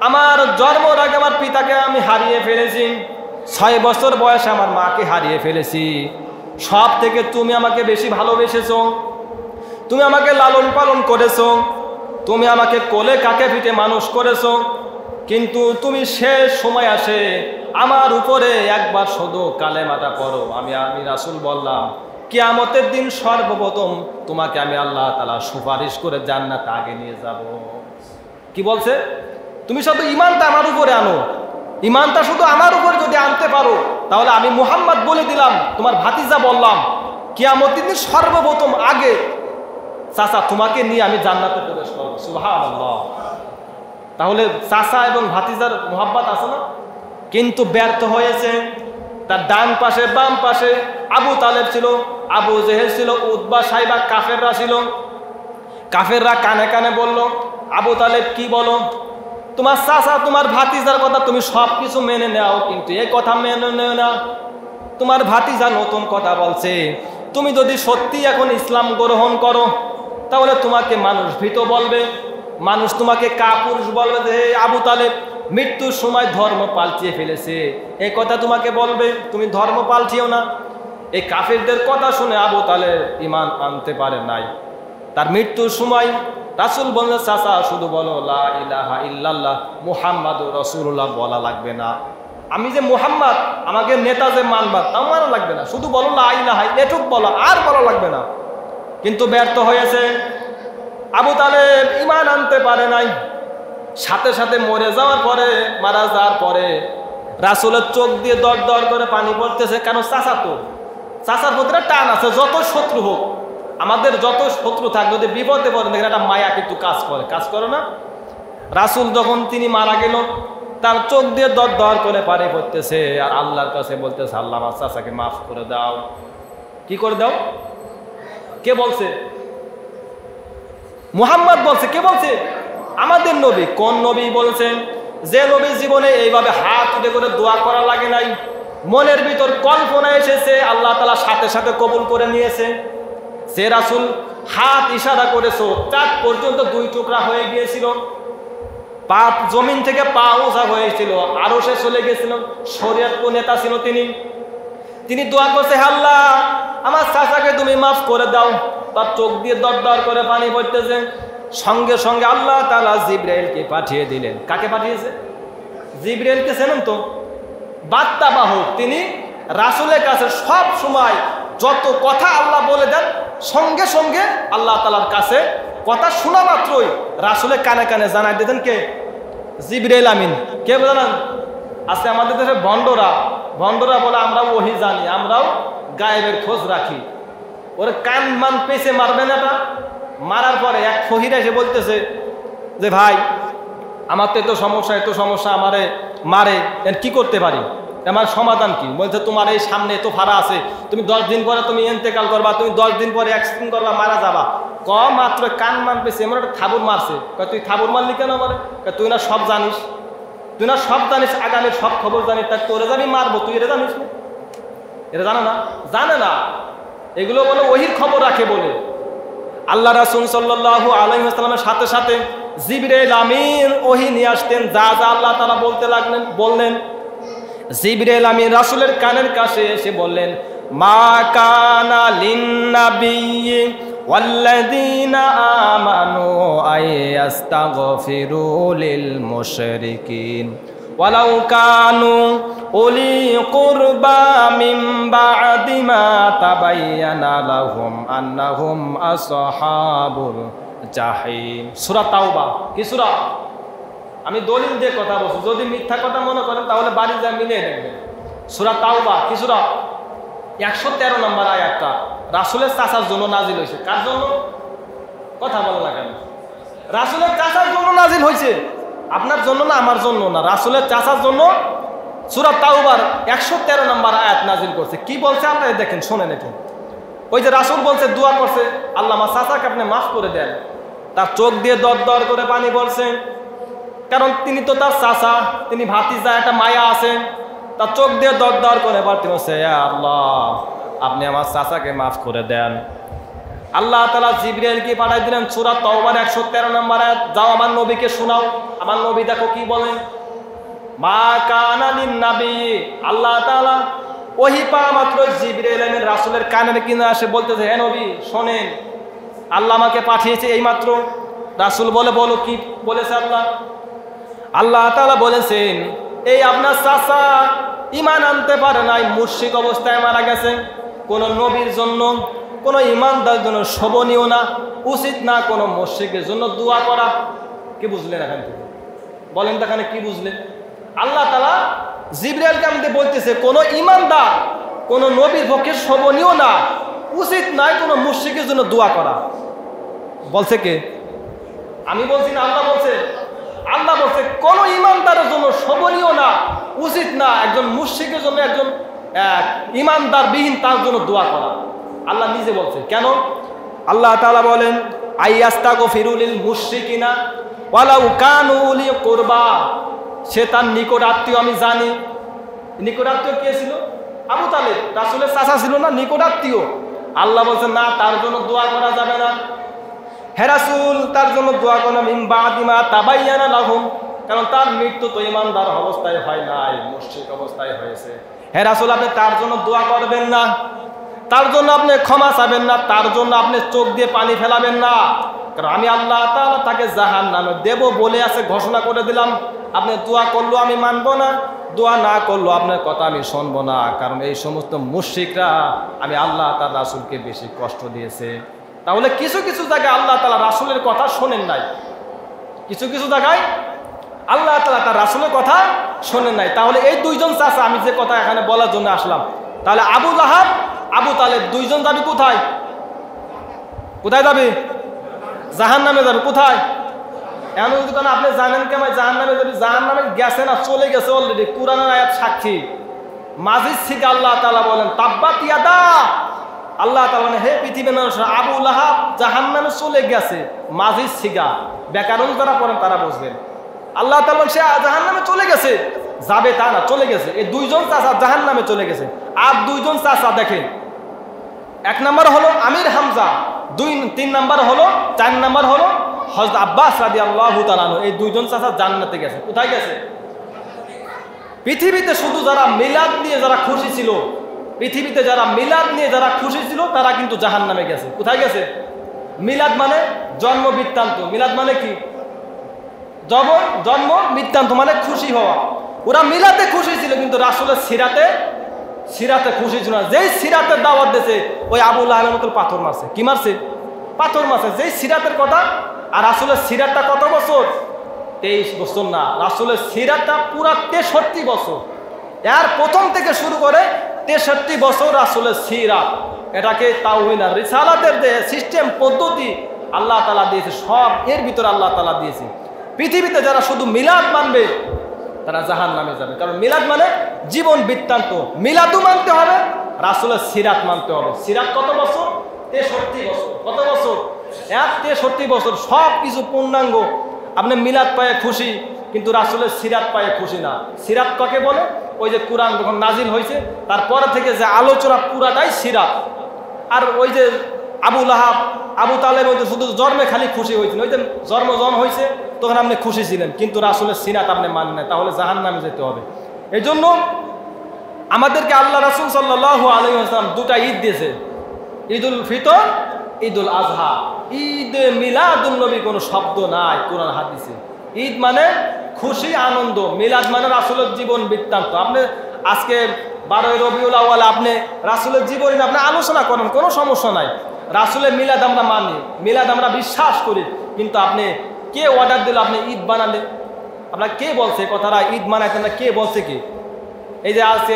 আমার জন্মের আগে আমার পিতাকে আমি হারিয়ে ফেলেছি, 6 বছর বয়সে আমার মাকে হারিয়ে ফেলেছি, সব থেকে তুমি আমাকে বেশি ভালোবেসেছো, তুমি আমাকে লালন পালন করেছো, তুমি আমাকে কোলে কাকে পিঠে মানুষ করেছো, কিন্তু তুমি শেষ সময় আসে আমার উপরে একবার শুধু কালেমাটা পড়ো। আমি রাসূল বললাম, কিয়ামতের দিন সর্বপ্রথম তোমাকে আমি আল্লাহ তাআলা সুপারিশ করে জান্নাতে আগে নিয়ে যাব। কি বলছে? তুমি শুধু ঈমানটা আমার উপরে আনো, ঈমানটা শুধু আমার উপরে যদি আনতে পারো, তাহলে আমি মুহাম্মদ বলে দিলাম, তোমার ভাতিজা বললাম, কিয়ামতের দিন সর্বপ্রথম আগে চাচা তোমাকে নিয়ে আমি জান্নাতে প্রবেশ করব। সুবহানাল্লাহ। তাহলে চাচা এবং ভাতিজার মোহাব্বত আছে না? কিন্তু ব্যর্থ হয়েছে। তার ডান পাশে বাম পাশে আবু তালেব ছিল, আবু জেহেল ছিল, উতবা সাইবা কাফেররা ছিল। কাফেররা কানে কানে বলল, আবু তালেব কি বলো, তোমার চাচা তোমার ভাতিজার কথা তুমি সব কিছু মেনে নাও, কিন্তু এই কথা মেনে নেও না, তোমার ভাতিজা নতুন কথা বলছে, তুমি যদি সত্যি এখন ইসলাম গ্রহণ করো, তাহলে তোমাকে মানুষ ভীত বলবে, মানুষ তোমাকে কাপুরুষ বলবে, যে আবু তালেব মৃত্যুর সময় ধর্ম পাল্টিয়ে ফেলেছে, এই কথা তোমাকে বলবে, তুমি ধর্ম পাল্টিও না। এই কাফেরদের কথা শুনে আবু তালেব ঈমান আনতে পারে নাই। তার মৃত্যুর সময় রাসূল বললেন, চাচা শুধু বলো লা ইলাহা ইল্লাল্লাহ মুহাম্মাদুর রাসূলুল্লাহ, বলা লাগবে না, আমি যে মুহাম্মদ আমাকে নেতা যে মানবা তাও মানা লাগবে না, শুধু বলো লা ইলাহা, এটুক বলো, আর বলা লাগবে না। কিন্তু ব্যর্থ হয়েছে, আবু তালেব ঈমান আনতে পারে নাই। সাথে সাথে মরে যাওয়ার পরে, মারা যাওয়ার পরে রাসূলের চোখ দিয়ে দর দর করে পানি পড়তেছে, কেন? চাচা তো, চাচার প্রতি টান আছে, যত শত্রু হোক, আমাদের যত শত্রু থাক, যদি বিপদে পড়ে দেখেন একটা মায়া কিন্তু কাজ করে, কাজ করে না? রাসূল যখন তিনি মারা গেল, তার চোখ দিয়ে দর দর করে পানি পড়তেছে, আর আল্লাহর কাছে বলতেছে, আল্লাহ আমার চাচাকে মাফ করে দাও। কি করে দাও? কে বলছে? মুহাম্মদ বলছে। কে বলছে? আমাদের নবী। কোন নবী বলছেন? যে নবী জীবনে এইভাবে হাত উঠে করে দোয়া করা লাগে নাই, মনের ভিতর কল্পনা এসেছে, আল্লাহ তাআলা সাথে সাথে কবুল করে নিয়েছে। সে রাসূল হাত ইশারা করেছো, চাঁদ পর্যন্ত 2 টুকরা হয়ে গিয়েছিল, পা জমিন থেকে পা উঁচা হয়েছিল, আরশে চলে গেছিল, শরীয়ত নেতা ছিল তিনি দোয়া করছে, আল্লাহ আমার চাচাকে তুমি মাফ করে দাও। তার চোখ দিয়ে দর দর করে পানি পড়তেছে। সঙ্গে সঙ্গে আল্লাহ তাআলা জিবরাইলকে পাঠিয়ে দিলেন। কাকে পাঠিয়েছে? জিবরাইলকে চেনেন তো? বার্তা বাহক। তিনি রাসূলের কাছে সব সময় যত কথা আল্লাহ বলে দেন, সঙ্গে সঙ্গে আল্লাহ তাআলার কাছে কথা শোনা মাত্রই রাসূলের কানে কানে জানাই দিতেন। কে? জিবরাইল আমিন। কে জানান? আছে আমাদের দেশে ভণ্ডরা বলে আমরাও ওহী জানি, আমরাও গায়েবের খোঁজ রাখি। ওর কান মান পেছে মারবে না, মারার পরে এক ফকির এসে বলতেছে যে ভাই আমার তো এত সমস্যা আমারে মারে, কি করতে পারি? আমার সমাধান কি? বলছে তোমার এই সামনে তো ভাড়া আছে, তুমি 10 দিন পরে তুমি ইন্তেকাল করবা, তুমি 10 দিন পরে অ্যাক্সিডেন্ট করবা, মারা যাবা। মাত্র কান মান পেয়েছে, এমন একটা থাবুর মারছে। তুই থাবুর মারলি কেন? বলে তুই না সব জানিস, তুই না সব জানিস, আগামীর সব খবর জানিস, তাই তোরে যাবি মারবো, তুই এটা জানিস না? এটা জানে না, জানে না। এগুলো বলে ওহির খবর রাখে বলে। আল্লাহ রাসূল সাল্লাল্লাহু আলাইহি ওয়াসাল্লামের সাথে সাথে জিবরাইল আমিন ওহী নিয়ে আসতেন, যা যা আল্লাহ তাআলা বলতে লাগলেন বললেন। জিবরাইল আমিন রাসূলের কানের কাছে এসে বললেন, মা কানা লিন-নাবিয়্যি ওয়াল্লাযীনা আমানু আইয়াস্তাগফিরু লিল মুশরিকিন ওয়ালাউ কানু উলি কুরবা মিন বা'দি মা তাবায়্যানা লাহুম আন্নাহুম আসহাবুল জাহিম। সূরা তাওবা। কি সূরা? আমি দলিল দিয়ে কথা বলছি, যদি মিথ্যা কথা মনে করেন তাহলে বাড়ি যা মিলিয়ে দেখবেন। সূরা তাওবা। কি সূরা? 113 নম্বর আয়াতটা রাসূলের চাচার জন্য নাজিল হয়েছে। কার জন্য? কথা বলে না কেন? রাসূলের চাচার জন্য নাজিল হয়েছে, আপনার জন্য না, আমার জন্য না, রাসূলের চাচার জন্য সূরা তাওবার 113 নম্বর আয়াত নাজিল করছে। কি বলছে আপনারা দেখেন, শোনেন একটু। ওই যে রাসূল বলছে, দোয়া করছে, আল্লাহ আমার চাচাকে আপনি মাফ করে দেন। তার চোখ দিয়ে দর দর করে পানি পড়ছে, কারণ তিনি তো তার চাচা, তিনি ভাতিজা, একটা মায়া আছে। তার চোখ দিয়ে দর দর করে পানি পড়ছে, আল্লাহ আপনি আমার চাচাকে মাফ করে দেন। আল্লাহ তাআলা জিবরাইলকে পাঠাই দিলেন সূরা তাওবার 113 নম্বর আয়াত, যাও আমার নবীকে শোনাও। আমার নবী দেখো কি বলেন, মা কানা লিন-নাবী। আল্লাহ তাআলা ওহী পাওয়া মাত্র জিবরাইল আমিন রাসূলের কানের কিনে আসে বলতেছে, হে নবী শোনেন, আল্লাহ আমাকে পাঠিয়েছে এই মাত্র। রাসূল বলে, বলো কি বলেছে আল্লাহ? আল্লাহ তাআলা বলেছেন, এই আপনার চাচা ঈমান আনতে পারে নাই, মুশরিক অবস্থায় মারা গেছে। কোন নবীর জন্য, কোন ঈমানদারের জন্য শোভনীয় না, উচিত না কোন মুশরিকের জন্য দোয়া করা। কি বুঝলেন এখান থেকে? বলেন তো এখানে কি বুঝলেন? আল্লাহ তাআলা জিবরাইলকে আমাদের বলতেছে, কোন ঈমানদার, কোন নবীর পক্ষে শোভনীয় না, উচিত নয় কোন মুশরিকের জন্য দোয়া করা। বলছে কে? আমি বলছি না, আল্লাহ বলছে। আল্লাহ বলছে কোন ঈমানদারের জন্য শোভনীয় না, উচিত না একজন মুশরিকের জন্য, একজন ঈমানদার বিহীন তার জন্য দোয়া করা। আল্লাহ নিজে বলছে। কেন? আল্লাহ তাআলা বলেন, আইয়াস্তাগফিরু লিল মুশরিকিনা ওয়ালাউ কানু উলি কুরবা। সে তার নিকট আত্মীয়, আমি জানি। নিকট আত্মীয় কে ছিল? আবু তালেব, রাসূলের চাচা ছিল না, নিকট আত্মীয়। আল্লাহ বলছেন না, তার জন্য দোয়া করা যাবে না। হে রাসূল, তার জন্য দোয়া করা মিন বা'দি মা তাবায়্যানা লাহুম, কারণ তার মৃত্যু তো ঈমানদার অবস্থায় হয় নাই, মুশরিক অবস্থায় হয়েছে। হে রাসূল, আপনি তার জন্য দোয়া করবেন না, তার জন্য আপনি ক্ষমা চাবেন না, তার জন্য আপনি চোখ দিয়ে পানি ফেলাবেন না, কারণ আমি আল্লাহ তাআলা তাকে জাহান্নামে দেব বলে আছে, ঘোষণা করে দিলাম। আপনি দোয়া করলো আমি মানবো না, দোয়া না করলো আপনার কথা আমি শুনবো না, কারণ এই সমস্ত মুশরিকরা আমি আল্লাহ তার রাসূলকে বেশি কষ্ট দিয়েছে। তাহলে কিছু কিছু জায়গায় আল্লাহ তাআলা রাসূলের কথা শোনেন নাই, কিছু কিছু জায়গায় আল্লাহ তাআলা তার রাসূলের কথা শোনেন নাই। তাহলে এই দুইজন চাচা, আমি যে কথা এখানে বলার জন্য আসলাম, তাহলে আবু লাহাব, আবু তালেব দুইজন যাবে কোথায়? কোথায় যাবে? জাহান্নামে যাবে। কোথায়? এমন যদি কেন আপনি জানেন কেমন জাহান্নামে যাবে? জাহান্নামে গেছে না, চলে গেছে অলরেডি। কুরআনের আয়াত সাক্ষী। মাজিদ থেকে আল্লাহ তাআলা বলেন, তাব্বাত ইয়াদা। আল্লাহ তাআলা বলেন, হে পৃথিবীর মানুষরা, আবু লাহাব জাহান্নামে চলে গেছে। মাজিদ সিগা, ব্যাকরণ যারা পড়েন তারা বুঝবেন। আল্লাহ তাআলা সে জাহান্নামে চলে গেছে, যাবে তা না, চলে গেছে। এই দুইজন চাচা জাহান্নামে চলে গেছে। আর দুইজন চাচা দেখেন, 1 নম্বর হলো আমির হামজা, 3 নম্বর হলো, 4 নম্বর হলো হযরত আব্বাস রাদিয়াল্লাহু তাআলা আনহু। এই দুইজন চাচা জান্নাতে গেছে। কোথায় গেছে? পৃথিবীতে শুধু যারা মিলাদ নিয়ে যারা খুশি ছিল, পৃথিবীতে যারা মিলাদ নিয়ে যারা খুশি ছিল, তারা কিন্তু জাহান্নামে গেছে। কোথায় গেছে? মিলাদ মানে জন্ম বৃত্তান্ত। মিলাদ মানে কি? জন্ম বৃত্তান্ত মানে খুশি হওয়া। ওরা মিলাদে খুশি ছিল, কিন্তু রাসূলের সিরাতে খুশি ছিল না। যেই সিরাতের দাওয়াত দিয়েছে, ওই আবু লাহাবের মতো পাথর মারছে। কি মারছে? পাথর মারছে। যেই সিরাতের কথা, আর রাসূলের সিরাতটা কত বছর? 23 বছর না, রাসূলের সিরাতটা পুরা 63 বছর। এর প্রথম থেকে শুরু করে 63 বছর রাসূলের সিরাত। এটাকে তাওহীদ আর রিসালাতের যে সিস্টেম পদ্ধতি আল্লাহ তাআলা দিয়েছে, সব এর ভিতরে আল্লাহ তাআলা দিয়েছে। পৃথিবীতে যারা শুধু মিলাদ মানবে, তারা জাহান্নামে যাবে। কারণ মিলাদ মানে জীবন বৃত্তান্ত। মিলাদও মানতে হবে, রাসূলের সিরাত মানতে হবে। সিরাত কত বছর? 63 বছর। কত বছর? 63 বছর। সব কিছু পূর্ণাঙ্গ। আপনি মিলাদ পায়ে খুশি, কিন্তু রাসূলের সিরাত পায়ে খুশি না। সিরাত কাকে বলে? ওই যে কোরআন যখন নাজিল হয়েছে তারপরে থেকে যে আলোচনা পুরাটাই সিরাত। আর ওই যে আবু লাহাব, আবু তালেব শুধু জন্মে খালি খুশি হয়েছেন, ওই যে জন্ম হয়েছে তখন আপনি খুশি ছিলেন, কিন্তু রাসূলের সিরাত আপনি মানেন না, তাহলে জাহান্নামে যেতে হবে। এই জন্য আমাদেরকে আল্লাহ রাসূল সাল্লাল্লাহু আলাইহি ওয়াসাল্লাম দুটা ঈদ দিয়েছে, ঈদুল ফিতর, ঈদুল আজহা। ঈদে মিলাদুন নবী কোনো শব্দ নাই কোরআন হাদিসে। ঈদ মানে খুশি আনন্দ, মিলাদ মানে রাসূলের জীবন বৃত্তান্ত। আপনি আজকে 12 রবিউল আউয়াল আপনি রাসূলের জীবন আপনি আলোচনা করেন, কোনো সমস্যা নাই। রাসূলের মিলাদ আমরা মানি, মিলাদ আমরা বিশ্বাস করি, কিন্তু আপনি কে অর্ডার দিল আপনি ঈদ বানালে? আপনার কে বলছে কথাটা ঈদ মানাইতে না? কে বলছে? কি এই যে আজকে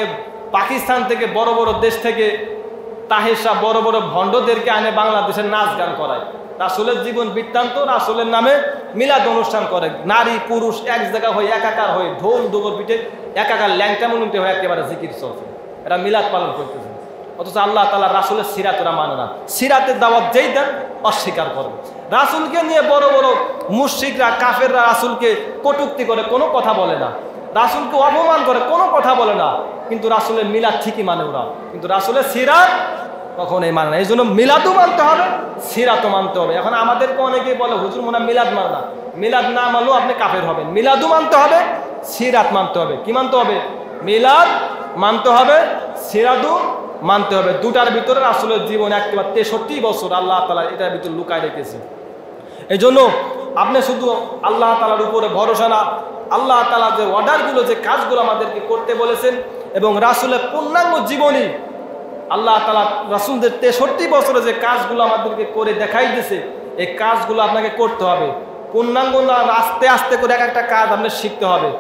পাকিস্তান থেকে বড় বড় দেশ থেকে তাহের শাহ বড় বড় ভণ্ডদেরকে আনে বাংলাদেশের নাচ গান করায়, রাসূলের জীবন বৃত্তান্ত, রাসূলের নামে মিলাদ অনুষ্ঠান করে। নারী পুরুষ এক জায়গা হয়ে একাকার হয়ে ঢোল ডুবর পিঠে একাকার ল্যাংটা মনুতে হয়ে একেবারে জিকির চলছে, এরা মিলাদ পালন করতেছে। অথচ আল্লাহ তাআলা রাসূলের সিরাত ওরা মানে না। সিরাতের দাওয়াত যেই দেন অস্বীকার করবে। রাসূলকে নিয়ে বড় বড় মুশরিকরা কাফেররা রাসূলকে কটূক্তি করে, কোনো কথা বলে না। রাসূলকে অপমান করে, কোনো কথা বলে না, কিন্তু রাসূলের মিলাদ ঠিকই মানে ওরা, কিন্তু রাসূলের সিরাত কখনোই মানে না। এই জন্য মিলাদও মানতে হবে, সিরাতও মানতে হবে। এখন আমাদেরকে অনেকেই বলে হুজুর মনে হয় মিলাদ মানে না। মিলাদ না মানলেও আপনি কাফের হবেন। মিলাদও মানতে হবে, সিরাত মানতে হবে। কি মানতে হবে? মিলাদ মানতে হবে, সিরাতও মানতে হবে। দুটার ভিতরে রাসূলের জীবন একেবারে 63 বছর আল্লাহ তাআলা এটার ভিতরে লুকায় রেখেছে। এই জন্য আপনি শুধু আল্লাহ তাআলার উপরে ভরসা না, আল্লাহ তাআলা যে অর্ডারগুলো, যে কাজগুলো আমাদেরকে করতে বলেছেন এবং রাসূলের পূর্ণাঙ্গ জীবনী আল্লাহ তাআলা রাসূলদের 63 বছরে যে কাজগুলো আমাদেরকে করে দেখাই দিয়েছে, এই কাজগুলো আপনাকে করতে হবে। পূর্ণাঙ্গ না, আস্তে আস্তে করে এক একটা কাজ আপনার শিখতে হবে।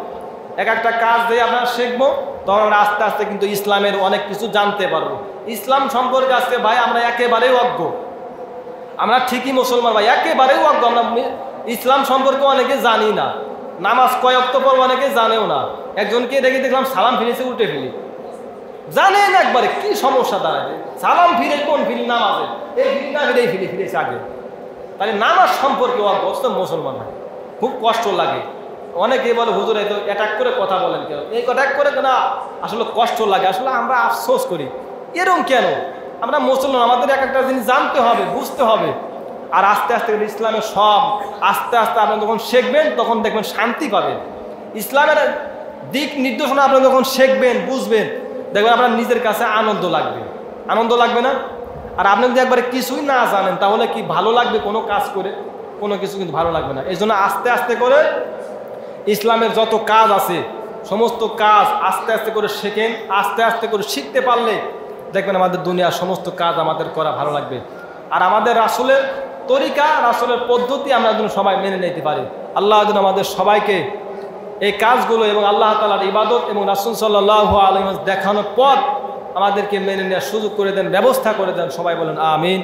এক একটা কাজ দিয়ে আমরা শিখবো, তখন আস্তে আস্তে কিন্তু ইসলামের অনেক কিছু জানতে পারবো। ইসলাম সম্পর্কে আজকে ভাই আমরা একেবারেই অজ্ঞ। আমরা ঠিকই মুসলমান ভাই, একেবারেই অজ্ঞ। আমরা ইসলাম সম্পর্কে অনেকে জানি না। নামাজ কয় ওয়াক্ত পড়ব অনেকে জানেও না। একজনকে দেখে দেখলাম সালাম ফিরেছে উল্টে ফেলি, জানেন একবারে কি সমস্যা দাঁড়ায়। সালাম ফিরে কোন ফিরি? নামাজে এই ফিরি না ফিরেই ফিরেছে আগে। তাহলে নামাজ সম্পর্কে অজ্ঞ মুসলমান হয়, খুব কষ্ট লাগে। অনেকে বলে হুজুর এই তো অ্যাটাক করে কথা বলেন কেন? এই অ্যাটাক করে না, আসলে কষ্ট লাগে। আসলে আমরা আফসোস করি এরকম কেন? আমরা মুসলমান, আমাদের এক একটা জিনিস জানতে হবে, বুঝতে হবে। আর আস্তে আস্তে ইসলামের সব আস্তে আস্তে আপনি যখন শিখবেন তখন দেখবেন শান্তি পাবেন। ইসলামের দিক নির্দেশনা আপনি যখন শিখবেন, বুঝবেন, দেখবেন আপনার নিজের কাছে আনন্দ লাগবে। আনন্দ লাগবে না? আর আপনি যদি একবারে কিছুই না জানেন তাহলে কি ভালো লাগবে কোনো কাজ করে? কোনো কিছু কিন্তু ভালো লাগবে না। এই জন্য আস্তে আস্তে করে ইসলামের যত কাজ আছে সমস্ত কাজ আস্তে আস্তে করে শেখেন। আস্তে আস্তে করে শিখতে পারলে দেখবেন আমাদের দুনিয়ার সমস্ত কাজ আমাদের করা ভালো লাগবে। আর আমাদের রাসূলের তরিকা, রাসূলের পদ্ধতি আমরা যেন সবাই মেনে নিতে পারি। আল্লাহ যেন আমাদের সবাইকে এই কাজগুলো এবং আল্লাহ তাআলার ইবাদত এবং রাসূল সাল্লাল্লাহু আলাইহি ওয়াসাল্লাম দেখানোর পথ আমাদেরকে মেনে নেওয়ার সুযোগ করে দেন, ব্যবস্থা করে দেন। সবাই বলেন আমিন।